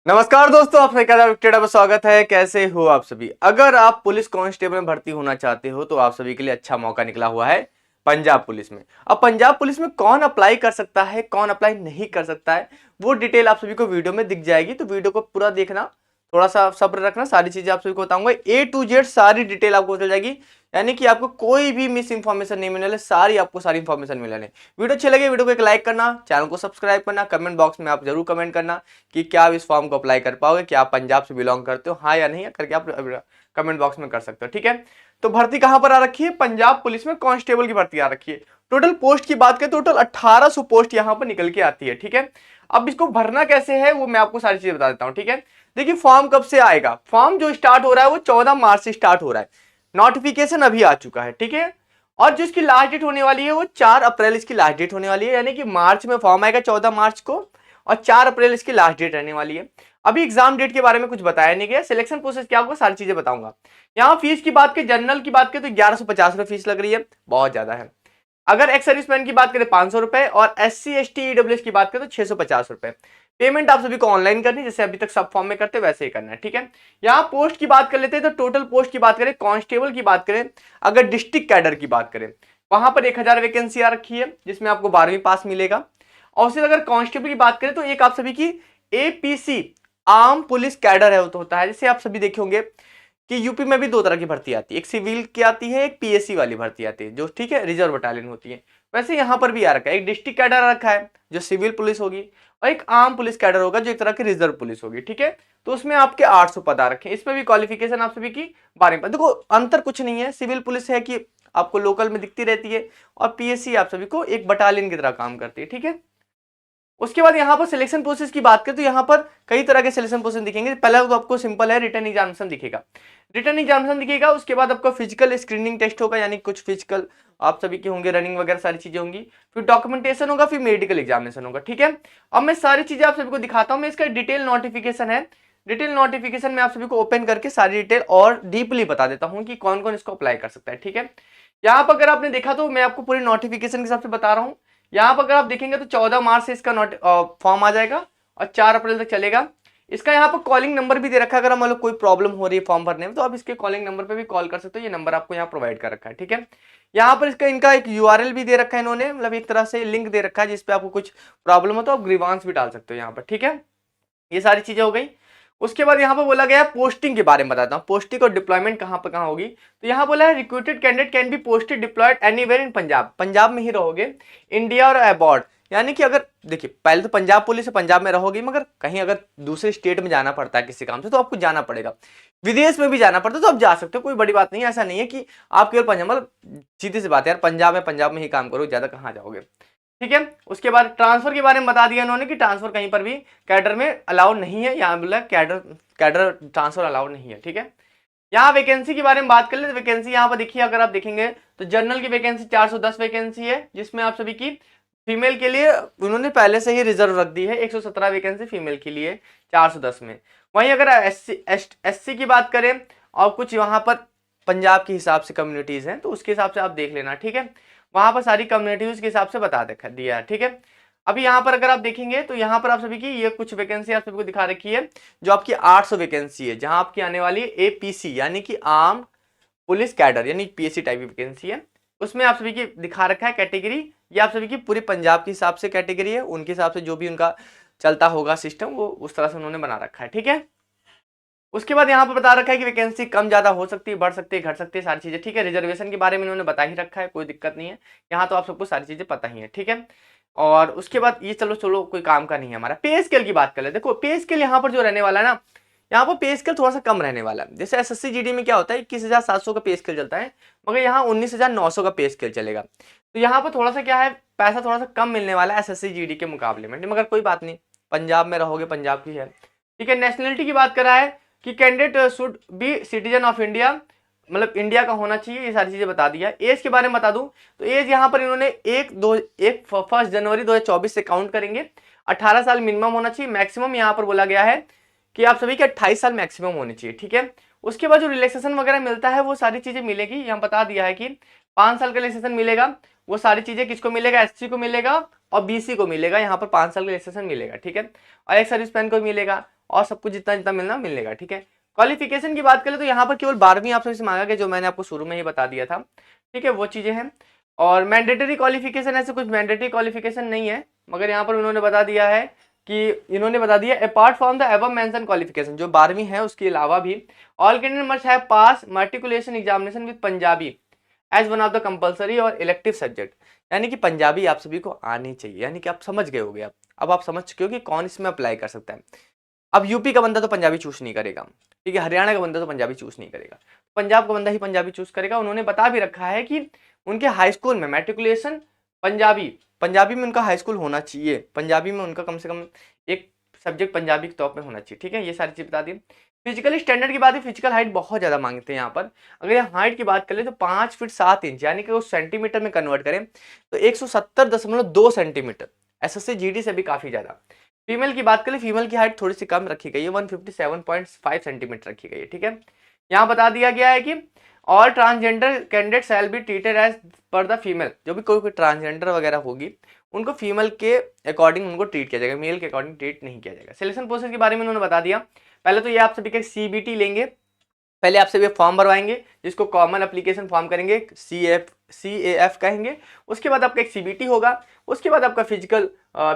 नमस्कार दोस्तों, आप सभी का स्वागत है। कैसे हो आप सभी? अगर आप पुलिस कांस्टेबल में भर्ती होना चाहते हो तो आप सभी के लिए अच्छा मौका निकला हुआ है पंजाब पुलिस में। अब पंजाब पुलिस में कौन अप्लाई कर सकता है, कौन अप्लाई नहीं कर सकता है, वो डिटेल आप सभी को वीडियो में दिख जाएगी, तो वीडियो को पूरा देखना, थोड़ा सा सब्र रखना, सारी चीजें आप सभी को बताऊंगा। ए टू जेड सारी डिटेल आपको चल जाएगी, यानी कि आपको कोई भी मिस इंफॉर्मेशन नहीं मिलने वाली, सारी इंफॉर्मेशन मिलने वाली। वीडियो अच्छी लगे वीडियो को एक लाइक करना, चैनल को सब्सक्राइब करना, कमेंट बॉक्स में आप जरूर कमेंट करना कि क्या आप इस फॉर्म को अप्लाई कर पाओगे, क्या आप पंजाब से बिलोंग करते हो, हाँ या नहीं करके आप कमेंट बॉक्स में कर सकते हो। ठीक है, तो भर्ती कहां पर आ रखी है? पंजाब पुलिस में कांस्टेबल की भर्ती आ रखी है। टोटल पोस्ट की बात करें, टोटल 1800 पोस्ट यहां पर निकल के आती है। ठीक है, अब इसको भरना कैसे है वो मैं आपको सारी चीजें बता देता हूं। ठीक है, देखिए फॉर्म कब से आएगा? फॉर्म जो स्टार्ट हो रहा है वो 14 मार्च से स्टार्ट हो रहा है। नोटिफिकेशन अभी आ चुका है। ठीक है, और जो इसकी लास्ट डेट होने वाली है वो 4 अप्रैल इसकी लास्ट डेट होने वाली है, यानी कि मार्च में फॉर्म आएगा 14 मार्च को और 4 अप्रैल इसकी लास्ट डेट रहने वाली है। अभी एग्जाम डेट के बारे में कुछ बताया नहीं गया, सिलेक्शन प्रोसेस क्या होगा सारी चीजें बताऊंगा। यहाँ फीस की बात करें, जनरल की बात करें तो 1150 रुपए फीस लग रही है, बहुत ज्यादा है। अगर एक्स सर्विसमैन की बात करें 500 रुपए और SC ST EWS की बात करें तो 650 रुपए। पेमेंट आप सभी को ऑनलाइन करनी, जैसे अभी तक सब फॉर्म में करते वैसे ही करना है। ठीक है, यहाँ पोस्ट की बात कर लेते हैं, तो टोटल पोस्ट की बात करें, कांस्टेबल की बात करें, अगर डिस्ट्रिक्ट कैडर की बात करें, वहां पर 1000 वैकेंसी आ रखी है, जिसमें आपको 12वीं पास मिलेगा। और फिर अगर कांस्टेबल की बात करें तो एक आप सभी की APC आर्म पुलिस कैडर है, तो होता है, जैसे आप सभी देखे होंगे कि यूपी में भी 2 तरह की भर्ती आती है, एक सिविल की आती है, एक PSC वाली भर्ती आती है, जो ठीक है रिजर्व बटालियन होती है। वैसे यहाँ पर भी आ रखा है, एक डिस्ट्रिक्ट कैडर आ रखा है जो सिविल पुलिस होगी, और एक आर्म पुलिस कैडर होगा जो एक तरह की रिजर्व पुलिस होगी। ठीक है, तो उसमें आपके 800 पद आ रखे हैं। इसमें भी क्वालिफिकेशन आप सभी की 12वीं पास। देखो अंतर कुछ नहीं है, सिविल पुलिस है कि आपको लोकल में दिखती रहती है, और PSC आप सभी को एक बटालियन की तरह काम करती है। ठीक है, उसके बाद यहाँ पर सिलेक्शन प्रोसेस की बात करें तो यहाँ पर कई तरह के सिलेक्शन प्रोसेस दिखेंगे। पहला तो आपको सिंपल है, रिटन एग्जामिनेशन दिखेगा, रिटन एग्जामिनेशन दिखेगा। उसके बाद आपका फिजिकल स्क्रीनिंग टेस्ट होगा, यानी कुछ फिजिकल आप सभी के होंगे, रनिंग वगैरह सारी चीजें होंगी, फिर डॉक्यूमेंटेशन होगा, फिर मेडिकल एग्जामिनेशन होगा। ठीक है, अब मैं सारी चीजें आप सभी को दिखाता हूँ। मैं इसका डिटेल नोटिफिकेशन है, डिटेल नोटिफिकेशन में आप सभी को ओपन करके सारी डिटेल और डीपली बता देता हूँ कि कौन कौन इसको अप्लाई कर सकता है। ठीक है, यहाँ पर अगर आपने देखा तो मैं आपको पूरी नोटिफिकेशन के हिसाब से बता रहा हूँ। यहाँ पर अगर आप देखेंगे तो 14 मार्च से इसका फॉर्म आ जाएगा और 4 अप्रैल तक चलेगा। इसका यहाँ पर कॉलिंग नंबर भी दे रखा है, अगर मतलब कोई प्रॉब्लम हो रही है फॉर्म भरने में तो आप इसके कॉलिंग नंबर पे भी कॉल कर सकते हो, ये नंबर आपको यहाँ प्रोवाइड कर रखा है। ठीक है, यहाँ पर इसका इनका एक URL भी दे रखा है इन्होंने, मतलब एक तरह से लिंक दे रखा है जिसपे आपको कुछ प्रॉब्लम हो तो आप ग्रीवांस भी डाल सकते हो यहाँ पर। ठीक है, ये सारी चीजें हो गई। उसके बाद यहाँ पर बोला गया पोस्टिंग के बारे में बताता हूँ, पोस्टिंग और डिप्लॉयमेंट कहाँ पर कहाँ होगी। तो यहाँ बोला है recruited candidate can be posted deployed anywhere in Punjab, Punjab में ही रहोगे, इंडिया और अबॉर्ड। यानी कि अगर देखिए पहले तो पंजाब पुलिस है, पंजाब में रहोगी, मगर कहीं अगर दूसरे स्टेट में जाना पड़ता है किसी काम से तो आपको जाना पड़ेगा, विदेश में भी जाना पड़ता है तो आप जा सकते हो, कोई बड़ी बात नहीं है। ऐसा नहीं है कि आप केवल पंजाब, मतलब सीधी सी बात है यार, पंजाब में ही काम करो, ज्यादा कहाँ जाओगे। ठीक है, उसके बाद ट्रांसफर के बारे में बता दिया इन्होंने कि ट्रांसफर कहीं पर भी कैडर में अलाउड नहीं है, यहाँ बोला कैडर कैडर ट्रांसफर अलाउड नहीं है। ठीक है, यहाँ वैकेंसी के बारे में बात कर ले तो वैकेंसी यहाँ पर देखिए, अगर आप देखेंगे तो जनरल की वैकेंसी 410 वैकेंसी है, जिसमें आप सभी की फीमेल के लिए उन्होंने पहले से ही रिजर्व रख दी है, 117 वैकेंसी फीमेल के लिए 410 में। वहीं अगर SC की बात करें और कुछ वहां पर पंजाब के हिसाब से कम्युनिटीज हैं तो उसके हिसाब से आप देख लेना। ठीक है, वहां पर सारी कम्युनिटीज के हिसाब से बता दिया है। ठीक है, अभी यहाँ पर अगर आप देखेंगे तो यहाँ पर आप सभी की ये कुछ वैकेंसी आप सभी को दिखा रखी है, जो आपकी 800 वैकेंसी है, जहां आपकी आने वाली है APC यानी कि आर्म पुलिस कैडर, यानी PSC टाइप की वैकेंसी है। उसमें आप सभी की दिखा रखा है कैटेगरी, ये आप सभी की पूरे पंजाब के हिसाब से कैटेगरी है, उनके हिसाब से जो भी उनका चलता होगा सिस्टम वो उस तरह से उन्होंने बना रखा है। ठीक है, उसके बाद यहाँ पर बता रखा है कि वैकेंसी कम ज्यादा हो सकती है, बढ़ सकती है, घट सकती है, सारी चीजें। ठीक है, रिजर्वेशन के बारे में इन्होंने बता ही रखा है, कोई दिक्कत नहीं है, यहाँ तो आप सबको सारी चीजें पता ही है। ठीक है, और उसके बाद ये चलो चलो कोई काम का नहीं है हमारा। पे स्केल की बात कर ले, देखो पे स्केल यहाँ पर जो रहने वाला है ना, यहाँ पर पे स्केल थोड़ा सा कम रहने वाला है। जैसे SSC GD में क्या होता है 21,700 का पे स्केल चलता है, मगर यहाँ 19,900 का पे स्केल चलेगा। तो यहाँ पर थोड़ा सा क्या है, पैसा थोड़ा सा कम मिलने वाला है SSC GD के मुकाबले में, मगर कोई बात नहीं, पंजाब में रहोगे, पंजाब की है। ठीक है, नेशनलिटी की बात करा है कि candidate should be citizen of India, मतलब इंडिया का होना चाहिए, ये सारी चीजें बता दिया। एज के बारे में बता दूं तो एज यहाँ पर इन्होंने 1 जनवरी 2024 से काउंट करेंगे, 18 साल मिनिमम होना चाहिए, मैक्सिमम यहाँ पर बोला गया है कि आप सभी के 28 साल मैक्सिमम होने चाहिए। ठीक है, उसके बाद जो रिलैक्सेशन वगैरह मिलता है वो सारी चीजें मिलेगी, यहाँ बता दिया है कि 5 साल का रिलैक्सेशन मिलेगा, वो सारी चीजें किसको मिलेगा, SC को मिलेगा और BC को मिलेगा, यहाँ पर 5 साल का रिलैक्सेशन मिलेगा। ठीक है, और एक सर्विस पैन को मिलेगा, और सब कुछ जितना जितना मिलना मिलेगा, ठीक है। क्वालिफिकेशन की बात करें तो यहाँ पर केवल 12वीं आप सबसे मांगा गया, जो मैंने आपको शुरू में ही बता दिया था, ठीक है, वो चीजें हैं। और मैंडेटरी क्वालिफिकेशन ऐसे कुछ मैंडेटरी क्वालिफिकेशन नहीं है, मगर यहाँ पर उन्होंने बता दिया है कि इन्होंने बता दिया apart from the above mention qualification, जो 12वीं है उसके अलावा भी all candidate must have pass matriculation examination with Punjabi as one of the compulsory और इलेक्टिव सब्जेक्ट, यानी कि पंजाबी आप सभी को आनी चाहिए, यानी कि आप समझ गए होगे। अब आप समझ चुके हो कि कौन इसमें अप्लाई कर सकता है। अब यूपी का बंदा तो पंजाबी चूज नहीं करेगा, ठीक है, हरियाणा का बंदा तो पंजाबी चूज नहीं करेगा, पंजाब का बंदा ही पंजाबी चूज करेगा। उन्होंने बता भी रखा है कि उनके हाई स्कूल में मैट्रिकुलेशन पंजाबी पंजाबी में उनका हाई स्कूल होना चाहिए, पंजाबी में उनका कम से कम एक सब्जेक्ट पंजाबी के टॉप में होना चाहिए, ठीक है, ये सारी चीज बता दी। फिजिकल स्टैंडर्ड की बात है, फिजिकल हाइट बहुत ज्यादा मांगते हैं यहाँ पर। अगर यहाँ हाइट की बात करें तो 5 फीट 7 इंच, यानी कि वो सेंटीमीटर में कन्वर्ट करें तो 170.2 सेंटीमीटर, एसएससी जीडी से भी काफी ज्यादा। फीमेल की बात करें, फीमेल की हाइट थोड़ी सी कम रखी गई है, 157.5 सेंटीमीटर रखी गई है, ठीक है। यहाँ बता दिया गया है कि all transgender candidate shall be treated as per the female, जो भी कोई ट्रांसजेंडर वगैरह होगी उनको फीमेल के अकॉर्डिंग उनको ट्रीट किया जाएगा, मेल के अकॉर्डिंग ट्रीट नहीं किया जाएगा। सिलेक्शन प्रोसेस के बारे में उन्होंने बता दिया। पहले तो ये आप सभी का सीबीटी लेंगे, पहले आप सभी फॉर्म भरवाएंगे जिसको कॉमन एप्लीकेशन फॉर्म करेंगे, CAF कहेंगे। उसके बाद आपका एक CBT होगा, उसके बाद आपका फिजिकल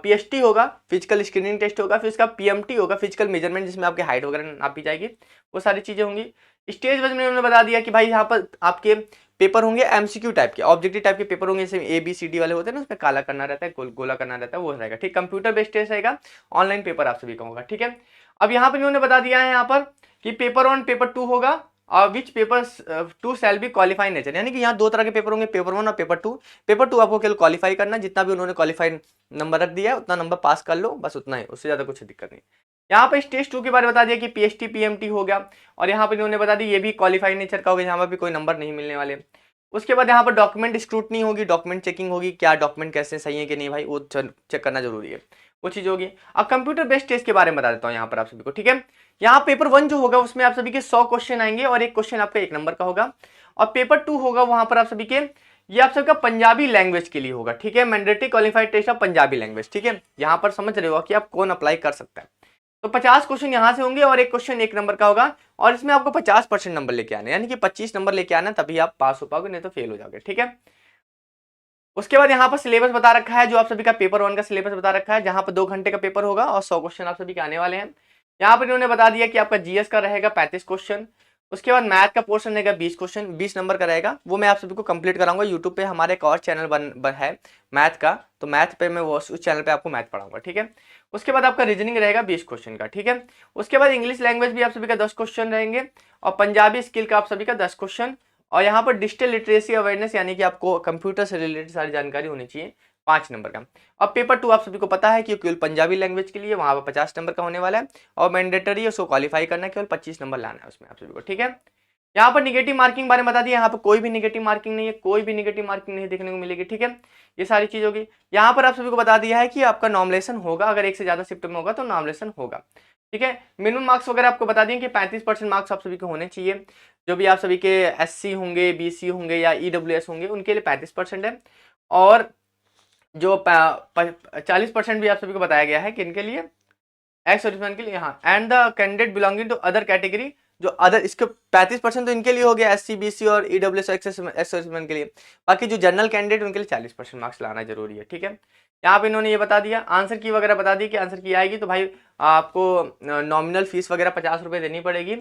PST होगा, फिजिकल स्क्रीनिंग टेस्ट होगा, फिर इसका PMT होगा, फिजिकल मेजरमेंट, जिसमें आपकी हाइट वगैरह नापी जाएगी, वो सारी चीजें होंगी। स्टेज वाइज में उन्होंने बता दिया कि भाई यहाँ पर आपके पेपर होंगे MCQ टाइप के, ऑब्जेक्टिव टाइप के पेपर होंगे, जैसे ABCD वाले होते हैं ना, उसमें काला करना रहता है, गोला करना रहता है, वो रहेगा, ठीक। कंप्यूटर बेस्ड टेस्ट रहेगा, ऑनलाइन पेपर आप सभी का होगा, ठीक है। अब यहाँ पर इन्होंने बता दिया है यहाँ पर कि पेपर 1 पेपर 2 होगा, और विच paper 2 shall be qualify nature, यानी कि यहाँ दो तरह के पेपर होंगे, पेपर 1 और पेपर 2। पेपर 2 आपको केवल क्वालिफाई करना, जितना भी उन्होंने क्वालिफाई नंबर रख दिया है उतना नंबर पास कर लो, बस उतना ही, उससे ज्यादा कुछ दिक्कत नहीं। यहाँ पर स्टेज 2 के बारे में बता दिया कि PST PMT हो गया, और यहाँ पर इन्होंने बता दी ये भी क्वालिफाई नेचर का होगा, यहाँ पर भी कोई नंबर नहीं मिलने वाले। उसके बाद यहाँ पर डॉक्यूमेंट स्क्रूटनी होगी, डॉक्यूमेंट चेकिंग होगी, क्या डॉक्यूमेंट कैसे सही है कि नहीं भाई, वो चेक करना जरूरी है, वो चीज होगी। अब कंप्यूटर बेस्ड टेस्ट के बारे में बता देता हूँ यहाँ पर आप सभी को, ठीक है। यहाँ पेपर 1 जो होगा उसमें आप सभी के 100 क्वेश्चन आएंगे, और एक क्वेश्चन आपका 1 नंबर का होगा। और पेपर 2 होगा वहां पर आप सभी के, ये आप सबका पंजाबी लैंग्वेज के लिए होगा, ठीक है, mandatory qualified test of Punjabi language, ठीक है। यहाँ पर समझ रहे हो कि आप कौन अप्लाई कर सकता है। तो 50 क्वेश्चन यहाँ से होंगे, और एक क्वेश्चन 1 नंबर का होगा, और इसमें आपको 50% नंबर लेके आने, यानी कि 25 नंबर लेके आना, तभी आप पास हो पाओगे, नहीं तो फेल हो जाओगे, ठीक है। उसके बाद यहाँ पर सिलेबस बता रखा है, जो आप सभी का पेपर 1 का सिलेबस बता रखा है, जहां पर 2 घंटे का पेपर होगा और 100 क्वेश्चन आप सभी के आने वाले हैं। यहाँ पर इन्होंने बता दिया कि आपका GS का रहेगा 35 क्वेश्चन, उसके बाद मैथ का पोर्शन रहेगा 20 क्वेश्चन, 20 नंबर का रहेगा, वो मैं आप सभी को कंप्लीट कराऊंगा। यूट्यूब पे हमारे एक और चैनल बन है मैथ का, तो मैथ पे मैं वो उस चैनल पे आपको मैथ पढ़ाऊंगा, ठीक है। उसके बाद आपका रीजनिंग रहेगा 20 क्वेश्चन का, ठीक है। उसके बाद इंग्लिश लैंग्वेज भी आप सभी का 10 क्वेश्चन रहेंगे, और पंजाबी स्किल का आप सभी का 10 क्वेश्चन, और यहाँ पर डिजिटल लिटरेसी अवेयरनेस, यानी कि आपको कंप्यूटर से रिलेटेड सारी जानकारी होनी चाहिए, 5 नंबर का। अब पेपर 2 आप सभी को पता है कि केवल पंजाबी लैंग्वेज के लिए वहां पर 50 नंबर का होने वाला है, और मैंडेटरी है, उसको क्वालिफाई करना है, केवल 25 नंबर लाना है उसमें आप सभी को, ठीक है। यहाँ पर निगेटिव मार्किंग बारे में बता दिया, यहाँ पर कोई भी निगेटिव मार्किंग नहीं है, कोई भी निगेटिव मार्किंग नहीं देखने को मिलेगी, ठीक है। ये सारी चीज होगी। यहाँ पर आप सभी को बता दिया है कि आपका नॉमिनेशन होगा, अगर 1 से ज्यादा शिफ्ट में होगा तो नॉमिनेशन होगा, ठीक है। मिनिमम मार्क्स वगैरह आपको बता दिए कि 35% मार्क्स आप सभी को होने चाहिए, जो भी आप सभी के SC होंगे, BC होंगे या EWS होंगे, उनके लिए 35% है, और जो 40% भी आप सभी को बताया गया है कि इनके लिए एक्स सर्विसमैन के लिए, हाँ, and the candidate belonging to other category, जो अदर, इसके 35% तो इनके लिए हो गया, SC BC और EWS एक्स सर्विसमैन के लिए। बाकी जो जनरल कैंडिडेट उनके लिए 40% मार्क्स लाना जरूरी है, ठीक है। यहाँ पे इन्होंने ये बता दिया, आंसर की वगैरह बता दी कि आंसर की आएगी तो भाई आपको नॉमिनल फीस वगैरह 50 रुपये देनी पड़ेगी,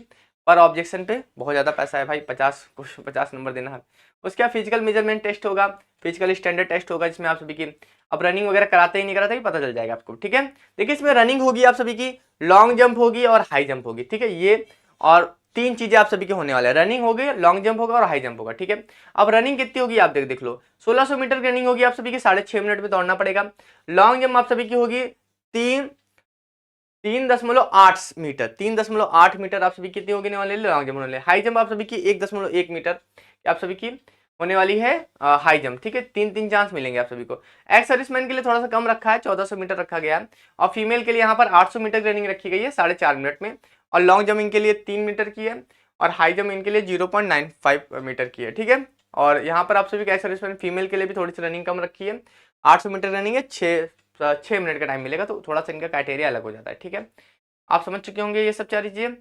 पर ऑब्जेक्शन पे बहुत ज़्यादा पैसा है भाई, 50 नंबर देना है। उसके बाद फिजिकल मेजरमेंट टेस्ट होगा, फिजिकल स्टैंडर्ड टेस्ट होगा, जिसमें आप सभी की, अब रनिंग वगैरह कराते ही नहीं कराते ही पता चल जाएगा आपको, ठीक है। देखिए इसमें रनिंग होगी आप सभी की, लॉन्ग जंप होगी और हाई जंप होगी, ठीक है, ये और 3 चीजें आप सभी के होने वाले हैं, रनिंग होगी, लॉन्ग जंप होगा और हाई जंप होगा, ठीक है। अब रनिंग कितनी होगी आप देख लो, 1600 मीटर की रनिंग होगी आप सभी की, 6.5 मिनट में दौड़ना पड़ेगा। लॉन्ग जंप आप सभी की होगी 3.8 मीटर, 3.8 मीटर आप सभी कितनी होगी वाले लॉन्ग जंप होने वाले। हाई जंप आप सभी की 1.1 मीटर आप सभी की होने वाली है हाई जंप, ठीक है। 3 चांस मिलेंगे आप सभी को। एक्स सर्विसमैन के लिए थोड़ा सा कम रखा है, 1400 मीटर रखा गया है, और फीमेल के लिए यहाँ पर 800 मीटर की रनिंग रखी गई है 4.5 मिनट में, और लॉन्ग जंप इनके लिए 3 मीटर की है, और हाई जंप इनके लिए 0.95 मीटर की है, ठीक है। और यहाँ पर आप सभी का एक्स सर्विसमैन फीमेल के लिए भी थोड़ी सी रनिंग कम रखी है, 800 मीटर रनिंग है, 6 मिनट का टाइम मिलेगा, तो थोड़ा सा इनका क्राइटेरिया अलग हो जाता है, ठीक है। आप समझ चुके होंगे ये सब सारी चीज़ें।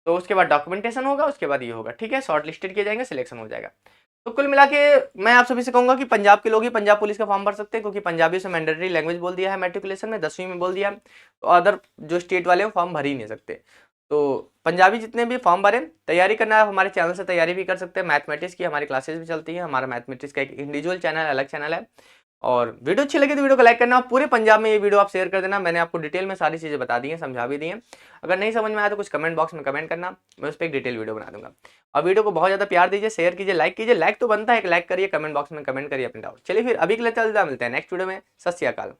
तो उसके बाद डॉक्यूमेंटेशन होगा, उसके बाद ये होगा, ठीक है, शॉर्ट लिस्टेड किए जाएंगे, सिलेक्शन हो जाएगा। तो कुल मिला के मैं आप सभी से कहूंगा कि पंजाब के लोग ही पंजाब पुलिस का फॉर्म भर सकते हैं, क्योंकि पंजाबी से मैंडेटरी लैंग्वेज बोल दिया है मैट्रिकुलेशन में, 10वीं में बोल दिया है। तो अदर जो स्टेट वाले हैं फॉर्म भर ही नहीं सकते। तो पंजाबी जितने भी फॉर्म भरें, तैयारी करना है, आप हमारे चैनल से तैयारी भी कर सकते हैं। मैथमेटिक्स की हमारी क्लासेस भी चलती है, हमारा मैथमेटिक्स का एक इंडिविजुअल चैनल अलग चैनल है। और वीडियो अच्छी लगी तो वीडियो को लाइक करना, पूरे पंजाब में ये वीडियो आप शेयर कर देना। मैंने आपको डिटेल में सारी चीज़ें बता दी हैं, समझा भी दी हैं। अगर नहीं समझ में आया तो कुछ कमेंट बॉक्स में कमेंट करना, मैं उस पर एक डिटेल वीडियो बना दूंगा। और वीडियो को बहुत ज़्यादा प्यार दीजिए, शेयर कीजिए, लाइक कीजिए। लाइक तो बनता है, एक लाइक करिए, कमेंट बॉक्स में कमेंट करिए अपने डाउट। चलिए फिर अभी के लिए चलता, मिलते हैं नेक्स्ट वीडियो में। सत श्री अकाल।